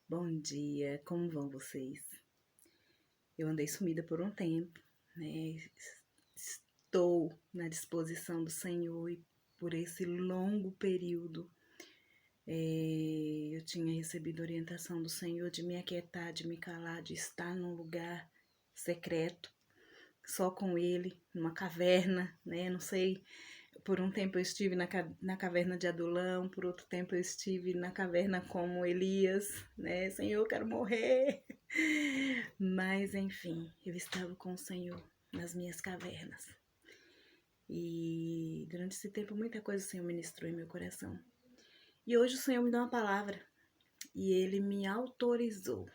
Bom dia, como vão vocês? Eu andei sumida por um tempo, né? Estou na disposição do Senhor e por esse longo período eu tinha recebido orientação do Senhor de me aquietar, de me calar, de estar num lugar secreto, só com Ele, numa caverna, né? Não sei. Por um tempo eu estive na caverna de Adulão, por outro tempo eu estive na caverna como Elias, né? Senhor, eu quero morrer. Mas, enfim, eu estava com o Senhor nas minhas cavernas. E durante esse tempo muita coisa o Senhor ministrou em meu coração. E hoje o Senhor me deu uma palavra e Ele me autorizou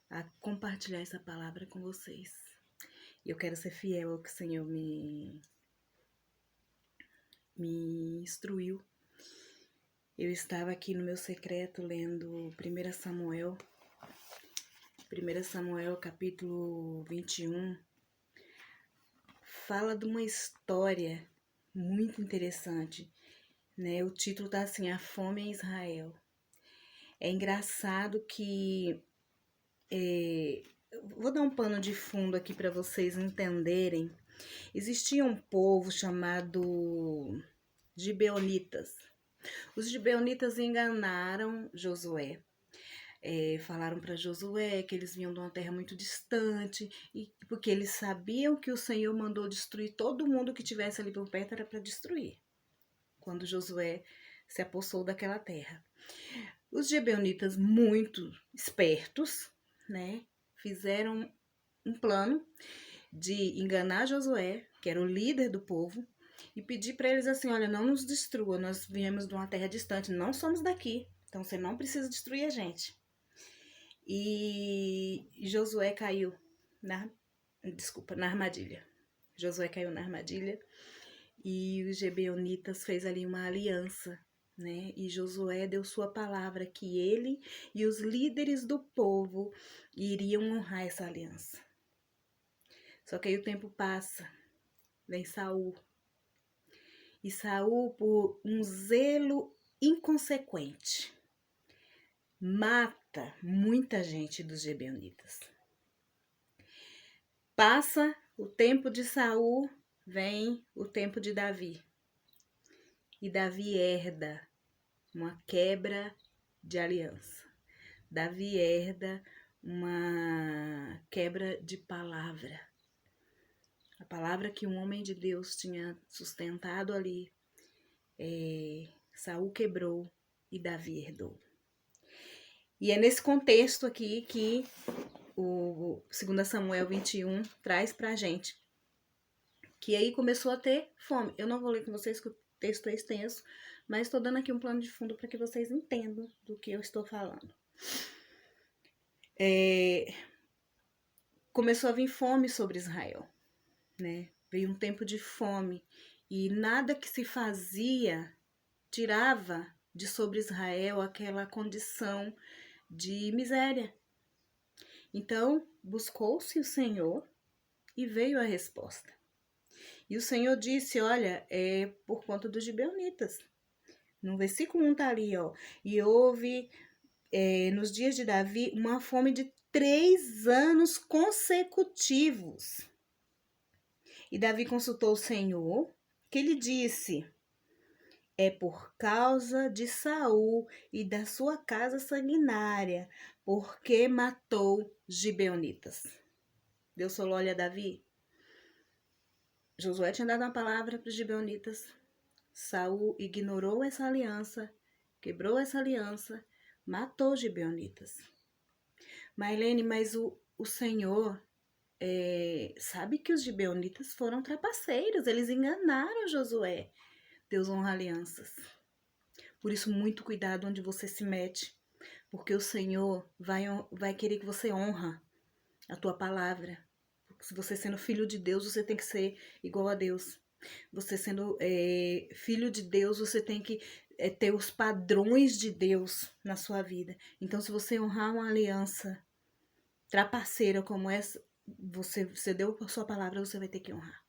a compartilhar essa palavra com vocês. E eu quero ser fiel ao que o Senhor me instruiu. Eu estava aqui no meu secreto lendo 1 Samuel, capítulo 21, fala de uma história muito interessante, né? O título tá assim, A Fome em Israel. É engraçado que, vou dar um pano de fundo aqui para vocês entenderem. Existia um povo chamado Gibeonitas. Os gibeonitas enganaram Josué. Falaram para Josué que eles vinham de uma terra muito distante, e porque eles sabiam que o Senhor mandou destruir todo mundo que tivesse ali por perto, era para destruir, quando Josué se apossou daquela terra. Os gibeonitas, muito espertos, né, fizeram um plano de enganar Josué, que era o líder do povo, e pedir para eles assim: olha, não nos destrua, nós viemos de uma terra distante, não somos daqui, então você não precisa destruir a gente. E Josué caiu na armadilha. Josué caiu na armadilha e os gibeonitas fez ali uma aliança, né? E Josué deu sua palavra que ele e os líderes do povo iriam honrar essa aliança. Só que aí o tempo passa, vem Saul. E Saul, por um zelo inconsequente, mata muita gente dos gibeonitas. Passa o tempo de Saul, vem o tempo de Davi. E Davi herda uma quebra de aliança. Davi herda uma quebra de palavra. A palavra que um homem de Deus tinha sustentado ali, Saul quebrou e Davi herdou. E é nesse contexto aqui que o 2 Samuel 21 traz pra gente. Que aí começou a ter fome. Eu não vou ler com vocês, que o texto é extenso, mas estou dando aqui um plano de fundo para que vocês entendam do que eu estou falando. Começou a vir fome sobre Israel, né? Veio um tempo de fome e nada que se fazia tirava de sobre Israel aquela condição de miséria. Então, buscou-se o Senhor e veio a resposta. E o Senhor disse, olha, é por conta dos gibeonitas. No versículo 1 tá ali, ó. E houve, nos dias de Davi, uma fome de 3 anos consecutivos. E Davi consultou o Senhor, que lhe disse, é por causa de Saul e da sua casa sanguinária, porque matou gibeonitas. Deus falou, olha, Davi, Josué tinha dado uma palavra para os gibeonitas. Saul ignorou essa aliança, quebrou essa aliança, matou os gibeonitas. Marlene, mas o Senhor sabe que os gibeonitas foram trapaceiros, eles enganaram Josué. Deus honra alianças. Por isso, muito cuidado onde você se mete, porque o Senhor vai querer que você honra a tua palavra. Se você sendo filho de Deus, você tem que ser igual a Deus. Você sendo filho de Deus, você tem que ter os padrões de Deus na sua vida. Então, se você honrar uma aliança trapaceira como essa, você deu a sua palavra, você vai ter que honrar.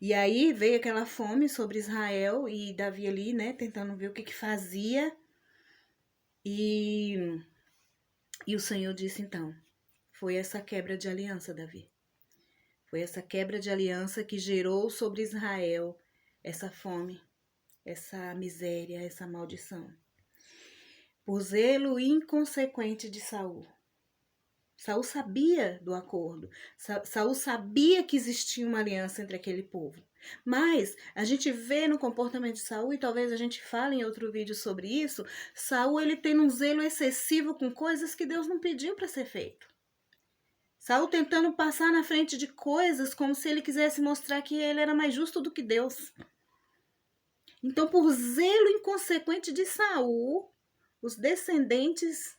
E aí veio aquela fome sobre Israel e Davi ali, né, tentando ver o que fazia. E o Senhor disse então, foi essa quebra de aliança, Davi. Foi essa quebra de aliança que gerou sobre Israel essa fome, essa miséria, essa maldição. Por zelo inconsequente de Saul. Saul sabia do acordo. Saul sabia que existia uma aliança entre aquele povo. Mas a gente vê no comportamento de Saul, e talvez a gente fale em outro vídeo sobre isso, Saul ele tem um zelo excessivo com coisas que Deus não pediu para ser feito. Saul tentando passar na frente de coisas como se ele quisesse mostrar que ele era mais justo do que Deus. Então, por zelo inconsequente de Saul, os descendentes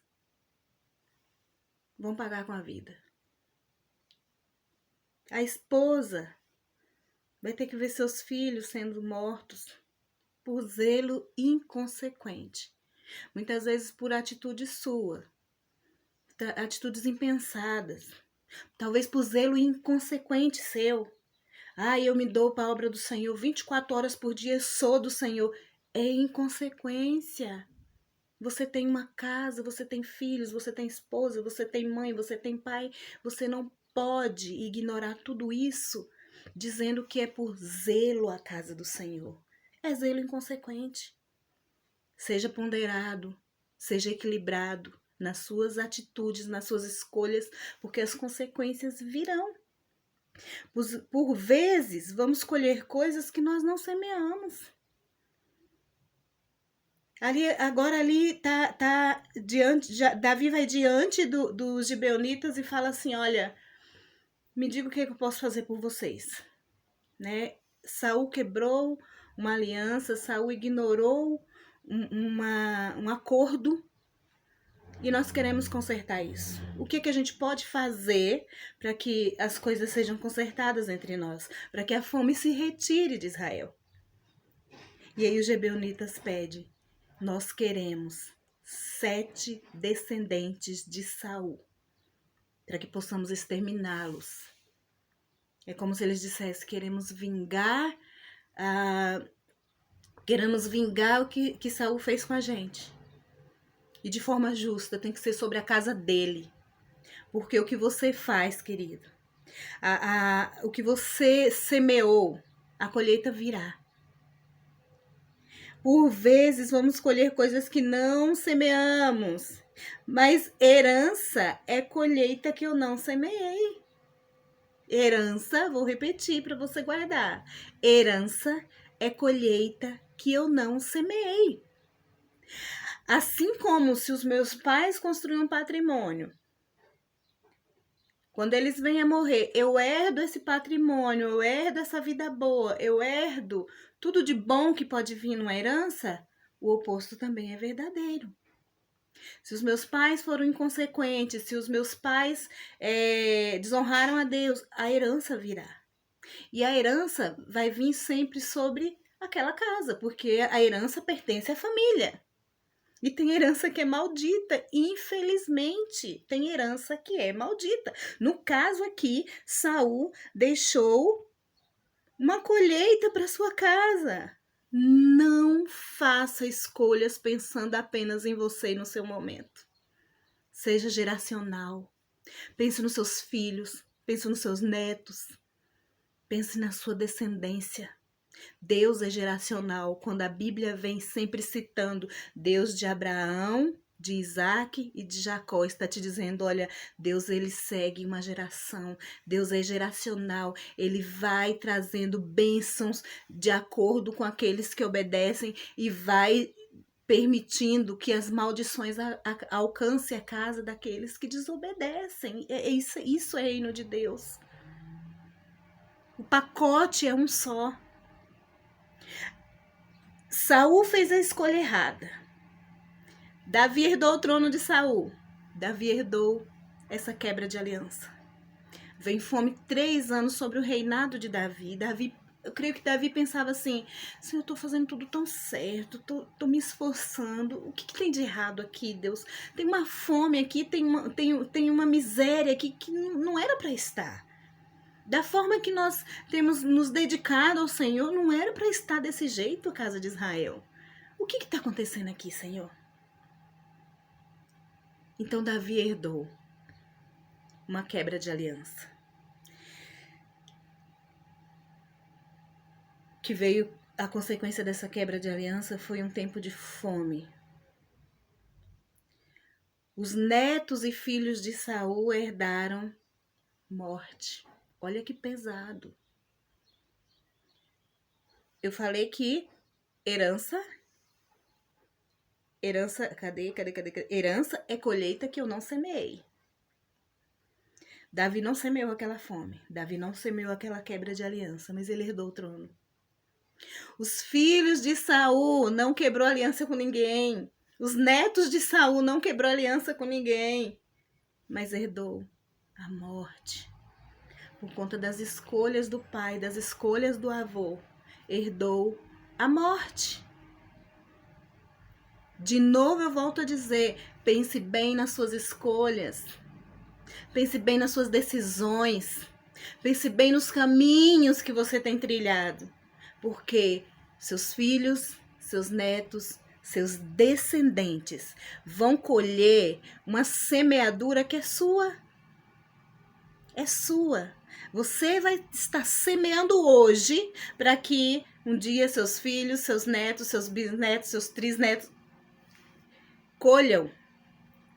vão pagar com a vida. A esposa vai ter que ver seus filhos sendo mortos por zelo inconsequente. Muitas vezes por atitude sua, atitudes impensadas. Talvez por zelo inconsequente seu. Eu me dou para a obra do Senhor, 24 horas por dia sou do Senhor. É inconsequência. Você tem uma casa, você tem filhos, você tem esposa, você tem mãe, você tem pai. Você não pode ignorar tudo isso dizendo que é por zelo a casa do Senhor. É zelo inconsequente. Seja ponderado, seja equilibrado nas suas atitudes, nas suas escolhas, porque as consequências virão. Por vezes, vamos colher coisas que nós não semeamos. Agora tá diante, Davi vai diante dos gibeonitas e fala assim, olha, me diga o que eu posso fazer por vocês. Né? Saul quebrou uma aliança, Saul ignorou um acordo e nós queremos consertar isso. O que a gente pode fazer para que as coisas sejam consertadas entre nós? Para que a fome se retire de Israel? E aí os gibeonitas pedem, nós queremos 7 descendentes de Saul, para que possamos exterminá-los. É como se eles dissessem, queremos vingar o que Saul fez com a gente. E de forma justa, tem que ser sobre a casa dele. Porque o que você faz, querido, o que você semeou, a colheita virá. Por vezes vamos colher coisas que não semeamos, mas herança é colheita que eu não semeei. Herança, vou repetir para você guardar. Herança é colheita que eu não semeei. Assim como se os meus pais construíam um patrimônio, quando eles vêm a morrer, eu herdo esse patrimônio, eu herdo essa vida boa, eu herdo tudo de bom que pode vir numa herança, o oposto também é verdadeiro. Se os meus pais foram inconsequentes, se os meus pais desonraram a Deus, a herança virá. E a herança vai vir sempre sobre aquela casa, porque a herança pertence à família. E tem herança que é maldita, infelizmente, tem herança que é maldita. No caso aqui, Saul deixou uma colheita para sua casa. Não faça escolhas pensando apenas em você e no seu momento. Seja geracional. Pense nos seus filhos, pense nos seus netos, pense na sua descendência. Deus é geracional, quando a Bíblia vem sempre citando Deus de Abraão, de Isaac e de Jacó, está te dizendo, olha, Deus ele segue uma geração, Deus é geracional, ele vai trazendo bênçãos de acordo com aqueles que obedecem e vai permitindo que as maldições alcancem a casa daqueles que desobedecem. Isso é reino de Deus. O pacote é um só. Saul fez a escolha errada. Davi herdou o trono de Saul. Davi herdou essa quebra de aliança. Vem fome 3 anos sobre o reinado de Davi. Eu creio que Davi pensava assim, Senhor, eu estou fazendo tudo tão certo, tô me esforçando. O que tem de errado aqui, Deus? Tem uma fome aqui, tem uma miséria aqui que não era para estar. Da forma que nós temos nos dedicado ao Senhor, não era para estar desse jeito a casa de Israel. O que está acontecendo aqui, Senhor? Então Davi herdou uma quebra de aliança, que veio, a consequência dessa quebra de aliança foi um tempo de fome. Os netos e filhos de Saul herdaram morte. Olha que pesado. Eu falei que herança, cadê? Herança é colheita que eu não semeei. Davi não semeou aquela fome. Davi não semeou aquela quebra de aliança, mas ele herdou o trono. Os filhos de Saul não quebrou aliança com ninguém. Os netos de Saul não quebrou aliança com ninguém, mas herdou a morte. Por conta das escolhas do pai, das escolhas do avô, herdou a morte. De novo eu volto a dizer, pense bem nas suas escolhas. Pense bem nas suas decisões. Pense bem nos caminhos que você tem trilhado. Porque seus filhos, seus netos, seus descendentes vão colher uma semeadura que é sua. É sua. Você vai estar semeando hoje para que um dia seus filhos, seus netos, seus bisnetos, seus trisnetos colham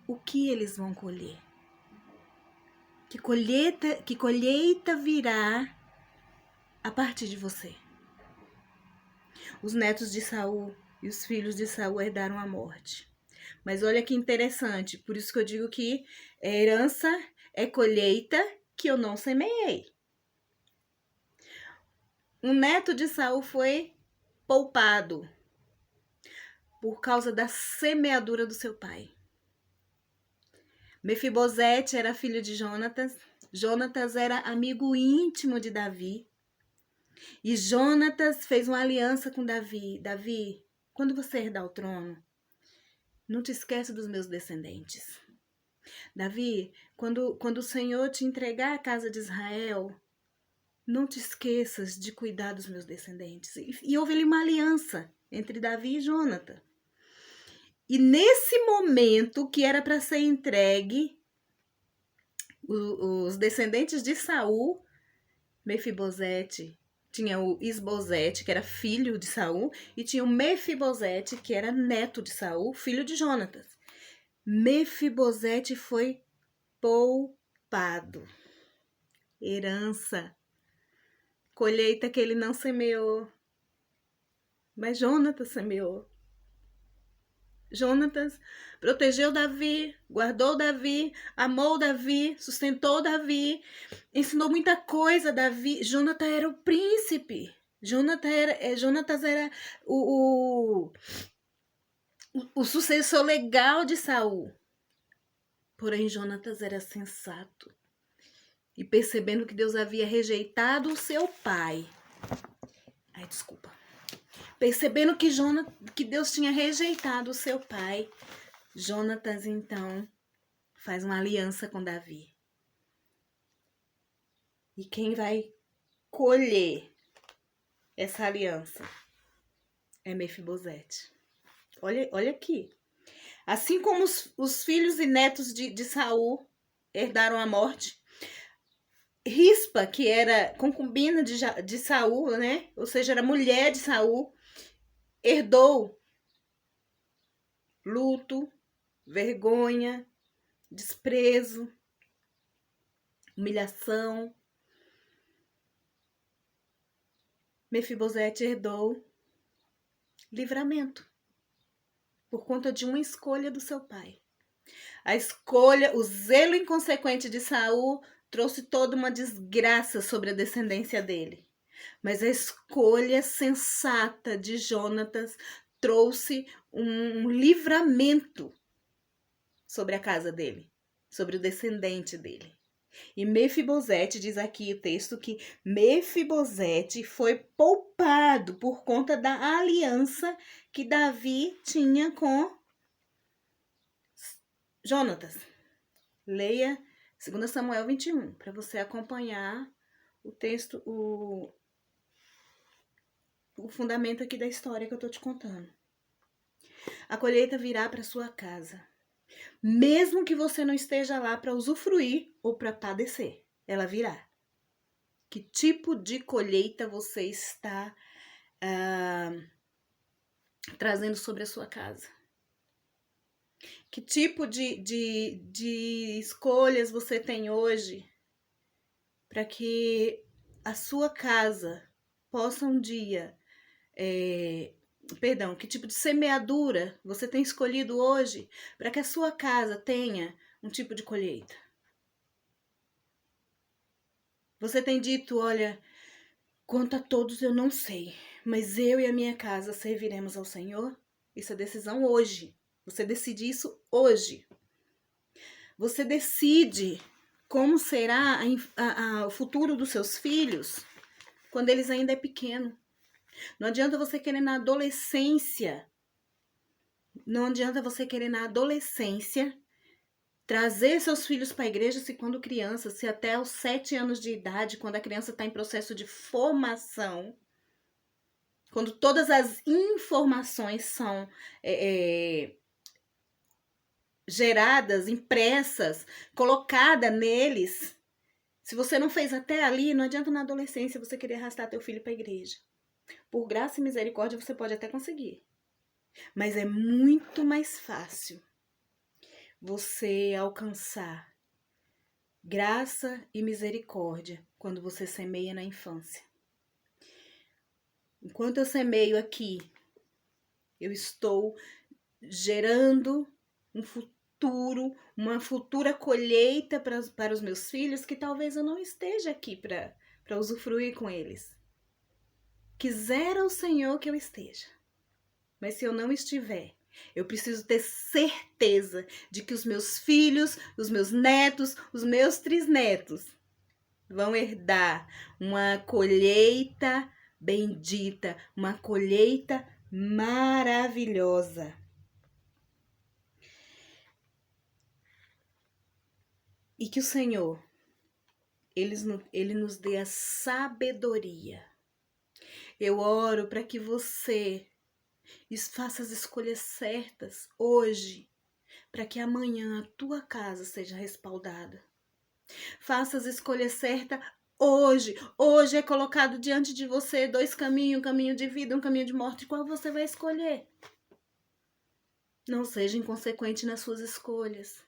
o que eles vão colher. Que colheita virá a partir de você. Os netos de Saul e os filhos de Saul herdaram a morte. Mas olha que interessante, por isso que eu digo que herança é colheita que eu não semeei. Um neto de Saul foi poupado por causa da semeadura do seu pai. Mefibosete era filho de Jonatas. Jonatas era amigo íntimo de Davi. E Jonatas fez uma aliança com Davi. Davi, quando você herdar o trono, não te esquece dos meus descendentes. Davi, quando o Senhor te entregar a casa de Israel, não te esqueças de cuidar dos meus descendentes. E houve ali uma aliança entre Davi e Jonatas. E nesse momento que era para ser entregue, os descendentes de Saul, Mefibosete, tinha o Isbosete, que era filho de Saul, e tinha o Mefibosete, que era neto de Saul, filho de Jonatas. Mefibosete foi poupado. Herança. Colheita que ele não semeou. Mas Jonatas semeou. Jonatas protegeu Davi, guardou Davi, amou Davi, sustentou Davi, ensinou muita coisa a Davi. Jonatas era o príncipe. Jonatas era o sucessor legal de Saul. Porém, Jonatas era sensato. E percebendo que Deus havia rejeitado o seu pai. Percebendo que Deus tinha rejeitado o seu pai, Jonatas, então, faz uma aliança com Davi. E quem vai colher essa aliança é Mefibosete. Olha aqui. Assim como os filhos e netos de Saul herdaram a morte, Rispa, que era concubina de Saul, né? Ou seja, era mulher de Saul, herdou luto, vergonha, desprezo, humilhação. Mefibosete herdou livramento por conta de uma escolha do seu pai. A escolha, o zelo inconsequente de Saul trouxe toda uma desgraça sobre a descendência dele. Mas a escolha sensata de Jonatas trouxe um livramento sobre a casa dele, sobre o descendente dele. E Mefibosete, diz aqui o texto que Mefibosete foi poupado por conta da aliança que Davi tinha com Jonatas. Leia 2 Samuel 21, para você acompanhar o texto, o fundamento aqui da história que eu tô te contando. A colheita virá para sua casa. Mesmo que você não esteja lá para usufruir ou para padecer, ela virá. Que tipo de colheita você está trazendo sobre a sua casa? Que tipo de escolhas você tem hoje para que a sua casa possa um dia... que tipo de semeadura você tem escolhido hoje para que a sua casa tenha um tipo de colheita? Você tem dito, olha, quanto a todos eu não sei, mas eu e a minha casa serviremos ao Senhor? Isso é decisão hoje. Você decide isso hoje. Você decide como será o futuro dos seus filhos quando eles ainda é pequeno. Não adianta você querer na adolescência. Não adianta você querer na adolescência trazer seus filhos para a igreja se quando criança, se até os 7 anos de idade, quando a criança está em processo de formação, quando todas as informações são geradas, impressas, colocadas neles. Se você não fez até ali, não adianta na adolescência você querer arrastar teu filho para a igreja. Por graça e misericórdia você pode até conseguir. Mas é muito mais fácil você alcançar graça e misericórdia quando você semeia na infância. Enquanto eu semeio aqui, eu estou gerando um futuro, uma futura colheita para os meus filhos que talvez eu não esteja aqui para usufruir com eles. Quisera o Senhor que eu esteja, mas se eu não estiver, eu preciso ter certeza de que os meus filhos, os meus netos, os meus trisnetos vão herdar uma colheita bendita, uma colheita maravilhosa. E que o Senhor, Ele nos dê a sabedoria. Eu oro para que você faça as escolhas certas hoje, para que amanhã a tua casa seja respaldada. Faça as escolhas certas hoje. Hoje é colocado diante de você 2 caminhos, um caminho de vida, um caminho de morte. Qual você vai escolher? Não seja inconsequente nas suas escolhas.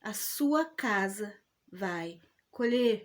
A sua casa vai colher.